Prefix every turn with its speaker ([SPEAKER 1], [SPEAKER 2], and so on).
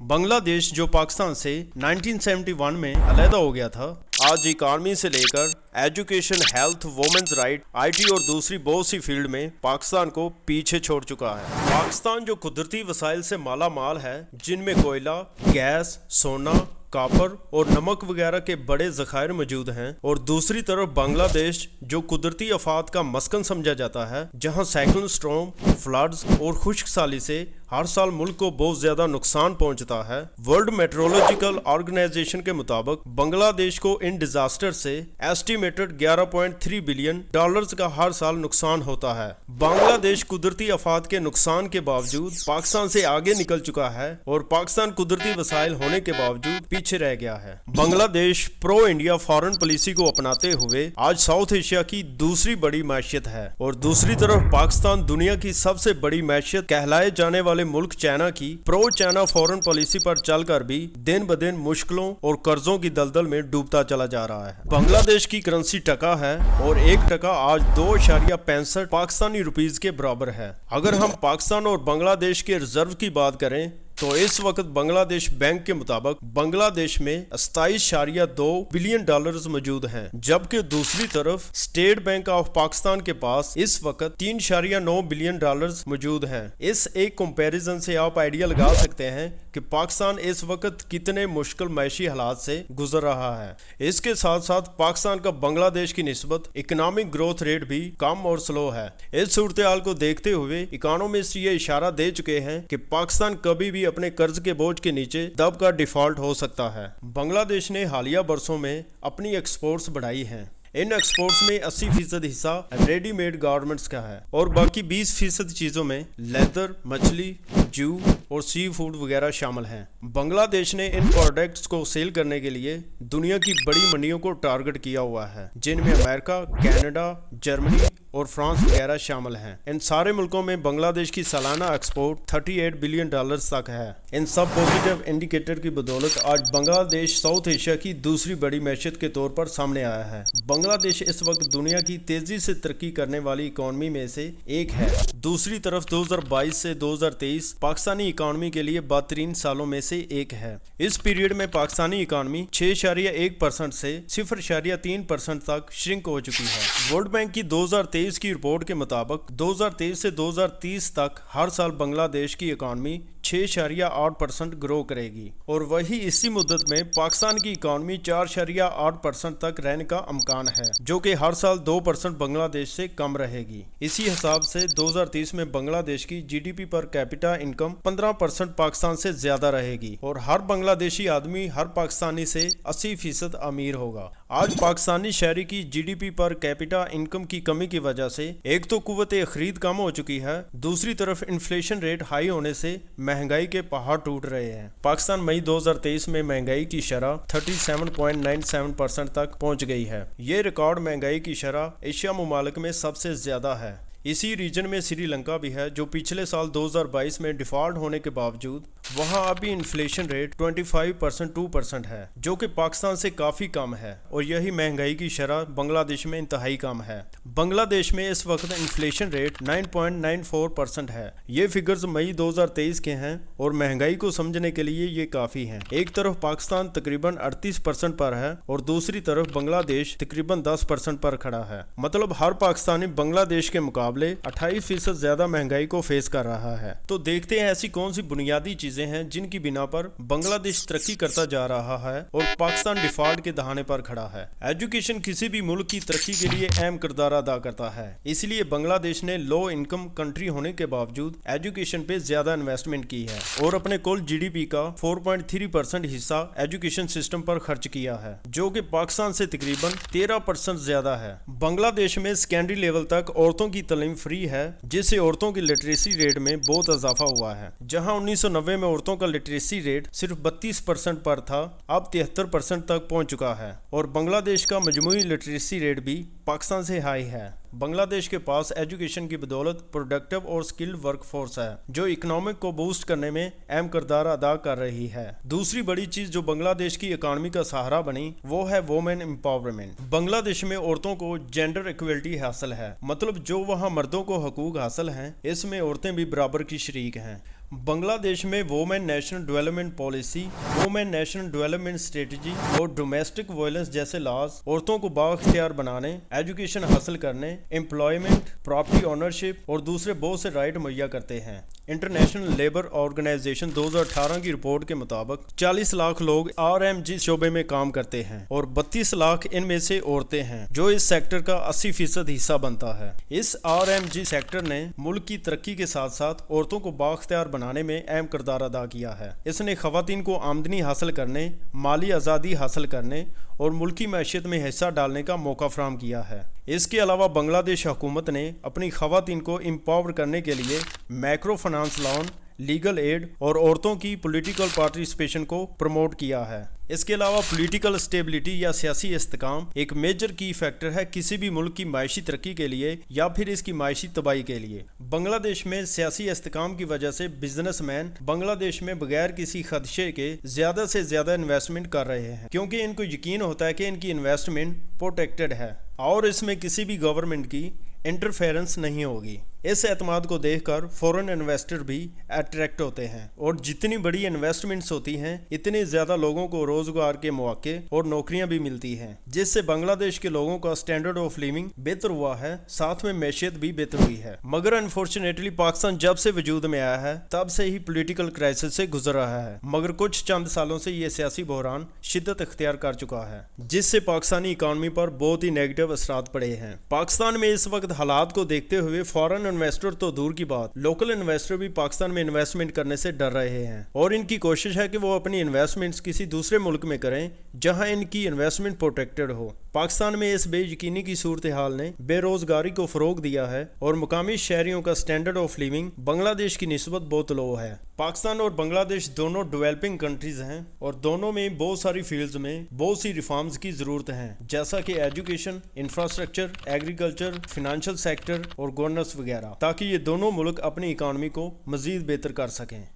[SPEAKER 1] बांग्लादेश जो पाकिस्तान से 1971 में अलहदा हो गया था, आज इकॉनमी से लेकर education, health, women's right, IT और दूसरी बहुत सी फील्ड में पाकिस्तान को पीछे छोड़ चुका है। पाकिस्तान जो कुदरती वसाइल से माला माल है, जिनमें कोयला, गैस, सोना, कॉपर और नमक वगैरह के बड़े ज़खायर मौजूद हैं, और दूसरी तरफ बांग्लादेश जो कुदरती आफात का मस्कन समझा जाता है, जहां साइक्लोन स्टॉर्म, फ्लड्स और खुश्क साली से हर साल मुल्क को बहुत ज्यादा नुकसान पहुंचता है। वर्ल्ड मेट्रोलॉजिकल ऑर्गेनाइजेशन के मुताबिक बांग्लादेश को इन डिजास्टर से एस्टिमेटेड 11.3 बिलियन डॉलर्स का हर साल नुकसान होता है। बांग्लादेश कुदरती आफात के नुकसान के बावजूद पाकिस्तान से आगे निकल चुका है और पाकिस्तान कुदरती वसाइल होने के बावजूद पीछे रह गया है। Bangladesh pro India foreign policy को अपनाते हुए आज साउथ एशिया की दूसरी बड़ी मैशियत है, और दूसरी तरफ पाकिस्तान दुनिया की सबसे बड़ी मैशियत कहलाए जाने वाले मुल्क चाइना की प्रो चाइना फॉरेन पॉलिसी पर चलकर भी दिन ब दिन मुश्किलों और कर्जों की दलदल में डूबता चला जा रहा है। बांग्लादेश की करेंसी टका है और एक टका आज 2.65 पाकिस्तानी रुपीस के बराबर है। अगर हम पाकिस्तान और बांग्लादेश के रिजर्व की बात करें तो इस वक्त बांग्लादेश बैंक के मुताबिक बांग्लादेश में 27.2 बिलियन डॉलर्स मौजूद हैं, जबकि दूसरी तरफ स्टेट बैंक ऑफ पाकिस्तान के पास इस वक्त 3.9 बिलियन डॉलर्स मौजूद हैं। इस एक कंपैरिजन से आप आइडिया लगा सकते हैं कि पाकिस्तान इस वक्त कितने मुश्किल मैशी हालात से गुजर रहा है। इसके साथ साथ पाकिस्तान का बांग्लादेश की निस्बत इकोनॉमिक ग्रोथ रेट भी कम और स्लो है। इस सूरत हाल को देखते हुए इकोनॉमिस्ट ये इशारा दे चुके हैं कि पाकिस्तान कभी भी अपने कर्ज के बोझ के नीचे दब का डिफॉल्ट हो सकता है। बांग्लादेश ने हालिया बरसों में अपनी एक्सपोर्ट्स बढ़ाई हैं। इन एक्सपोर्ट्स में 80% हिस्सा रेडीमेड गारमेंट्स का है और बाकी 20% चीज़ों में लेदर, मछली, जू और सी फूड वगैरह शामिल हैं। बांग्लादेश ने इन प्रोडक्ट्स को सेल करने के लिए दुनिया की बड़ी मंडियों को टारगेट किया हुआ है, जिनमें अमेरिका, कनाडा, जर्मनी और फ्रांस वगैरह शामिल हैं। इन सारे मुल्कों में बांग्लादेश की सालाना एक्सपोर्ट 38 बिलियन डॉलर्स तक है। इन सब पॉजिटिव इंडिकेटर की बदौलत आज बांग्लादेश साउथ एशिया की दूसरी बड़ी मैशियत के तौर पर सामने आया है। बांग्लादेश इस वक्त दुनिया की तेजी से तरक्की करने वाली इकॉनमी में से एक है। दूसरी तरफ 2022 से 2023 पाकिस्तानी इकॉनमी के लिए बेहतरीन सालों में से एक है। इस पीरियड में पाकिस्तानी इकॉनमी 6.1% से 0.3% तक श्रिंक हो चुकी है। वर्ल्ड बैंक की 2023 की रिपोर्ट के मुताबिक 2023 से 2030 तक हर साल बांग्लादेश की इकॉनमी 6.8% ग्रो करेगी, और वही इसी मुद्दत में पाकिस्तान की इकॉनमी 4.8% तक रहने का इम्कान है, जो कि हर साल 2% बांग्लादेश से कम रहेगी। इसी हिसाब से 2030 में बांग्लादेश की GDP per capita income 15% Pakistan से ज्यादा रहेगी, और हर बांग्लादेशी आदमी हर पाकिस्तानी से 80% अमीर होगा। आज पाकिस्तानी शहरी की जीडीपी पर कैपिटा इनकम की कमी की वजह से एक तो कुव्वत खरीद कम हो चुकी है, दूसरी तरफ इन्फ्लेशन रेट हाई होने से महंगाई के पहाड़ टूट रहे हैं। पाकिस्तान मई 2023 में महंगाई की शरह 37.97% तक पहुंच गई है। ये रिकॉर्ड महंगाई की शरह एशिया मुमालिक में सबसे ज्यादा है। इसी रीजन में श्रीलंका भी है, जो पिछले साल 2022 में डिफॉल्ट होने के बावजूद वहां अभी इन्फ्लेशन रेट 25% है, जो कि पाकिस्तान से काफ़ी कम है, और यही महंगाई की शरह बांग्लादेश में इंतहाई कम है। बांग्लादेश में इस वक्त इन्फ्लेशन रेट 9.94% है। ये फिगर्स मई 2023 के हैं, और महंगाई को समझने के लिए ये काफ़ी हैं। एक तरफ पाकिस्तान तकरीबन 38% पर है और दूसरी तरफ बांग्लादेश तकरीबन 10% पर खड़ा है। मतलब हर पाकिस्तानी बांग्लादेश के मुकाबले 28% ज्यादा महंगाई को फेस कर रहा है। तो देखते हैं ऐसी कौन सी बुनियादी चीजें हैं जिनकी बिना पर बांग्लादेश तरक्की करता जा रहा है और पाकिस्तान डिफॉल्ट के दहाने पर खड़ा है। एजुकेशन किसी भी मुल्क की तरक्की के लिए अहम किरदार अदा करता है, इसलिए बांग्लादेश ने लो इनकम कंट्री होने के बावजूद एजुकेशन पे ज्यादा इन्वेस्टमेंट की है और अपने कुल जीडीपी का 4.3% हिस्सा एजुकेशन सिस्टम पर खर्च किया है, जो कि पाकिस्तान से तकरीबन 13% ज्यादा है। बांग्लादेश में सेकेंडरी लेवल तक औरतों की तालीम फ्री है, जिससे औरतों की लिटरेसी रेट में बहुत इजाफा हुआ है। जहां 1990 में औरतों का लिटरेसी रेट सिर्फ 32% पर था, अब 73% तक पहुंच चुका है, और बांग्लादेश का मजमूई लिटरेसी रेट भी पाकिस्तान से हाई है। बांग्लादेश के पास एजुकेशन की बदौलत प्रोडक्टिव और स्किल्ड वर्कफोर्स है, जो इकोनॉमिक को बूस्ट करने में अहम किरदार अदा कर रही है। दूसरी बड़ी चीज जो बांग्लादेश की इकोनॉमी का सहारा बनी वो है वुमेन एम्पावरमेंट। बांग्लादेश में औरतों को जेंडर इक्वलिटी हासिल है, मतलब जो वहाँ मर्दों को हकूक हासिल हैं, इसमें औरतें भी बराबर की शरीक हैं। बांग्लादेश में women national development policy, women national development strategy और डोमेस्टिक वायलेंस जैसे लॉज औरतों को बाख्तियार बनाने, एजुकेशन हासिल करने, एम्प्लॉयमेंट, प्रॉपर्टी ओनरशिप और दूसरे बहुत से राइट मुहैया करते हैं। इंटरनेशनल लेबर ऑर्गेनाइजेशन 2018 की रिपोर्ट के मुताबिक 40 लाख लोग RMG शोबे में काम करते हैं और 32 लाख इनमें से औरतें हैं, जो इस सेक्टर का 80% हिस्सा बनता है। इस RMG सेक्टर ने मुल्क की तरक्की के साथ साथ औरतों को बाख्तियार बनाने में अहम किरदार अदा किया है। इसने खवातीन को आमदनी हासिल करने, माली आज़ादी हासिल करने और मुल्की मैशियत में हिस्सा डालने का मौका फराहम किया है। इसके अलावा बांग्लादेश हुकूमत ने अपनी खवातीन को एम्पावर करने के लिए micro finance loan, legal aid और औरतों की पॉलिटिकल पार्टिसिपेशन को प्रमोट किया है। इसके अलावा पॉलिटिकल स्टेबिलिटी या सियासी इस्तेकाम एक मेजर की फैक्टर है किसी भी मुल्क की माशी तरक्की के लिए या फिर इसकी माशी तबाही के लिए। बांग्लादेश में सियासी इस्तेकाम की वजह से बिजनेसमैन बांग्लादेश में बगैर किसी खदशे के ज्यादा से ज्यादा इन्वेस्टमेंट कर रहे हैं, क्योंकि इनको यकीन होता है कि इनकी इन्वेस्टमेंट प्रोटेक्टेड है और इसमें किसी भी गवर्नमेंट की इंटरफेरेंस नहीं होगी। इस एतमाद को देखकर फॉरेन इन्वेस्टर भी अट्रैक्ट होते हैं और जितनी बड़ी इन्वेस्टमेंट्स होती हैं इतने ज़्यादा लोगों को रोजगार के मौके और नौकरियां भी मिलती हैं, जिससे बांग्लादेश के लोगों का स्टैंडर्ड ऑफ लिविंग बेहतर हुआ है, साथ में मैशियत भी बेहतर हुई है। मगर अनफॉर्चुनेटली पाकिस्तान जब से वजूद में आया है तब से ही पॉलिटिकल क्राइसिस से गुजर रहा है, मगर कुछ चंद सालों से ये सियासी बहरान शिद्दत इख्तियार कर चुका है, जिससे पाकिस्तानी इकानमी पर बहुत ही नेगेटिव असरात पड़े हैं। पाकिस्तान में इस वक्त हालात को देखते हुए फॉरेन इन्वेस्टर तो दूर की बात, लोकल इन्वेस्टर भी पाकिस्तान में इन्वेस्टमेंट करने से डर रहे हैं और इनकी कोशिश है कि वो अपनी इन्वेस्टमेंट्स किसी दूसरे मुल्क में करें जहां इनकी इन्वेस्टमेंट प्रोटेक्टेड हो। पाकिस्तान में इस बेयकीनी की सूरत हाल ने बेरोजगारी को फरोग दिया है और मुकामी शहरियों का स्टैंडर्ड ऑफ लिविंग बांग्लादेश की निस्बत बहुत लो है। पाकिस्तान और बांग्लादेश दोनों डेवलपिंग कंट्रीज हैं और दोनों में बहुत सारी फील्ड्स में बहुत सी रिफॉर्म्स की ज़रूरत है, जैसा कि education, infrastructure, agriculture, financial sector और गवर्नेंस वगैरह, ताकि ये दोनों मुल्क अपनी इकानमी को मज़ीद बेहतर कर सकें।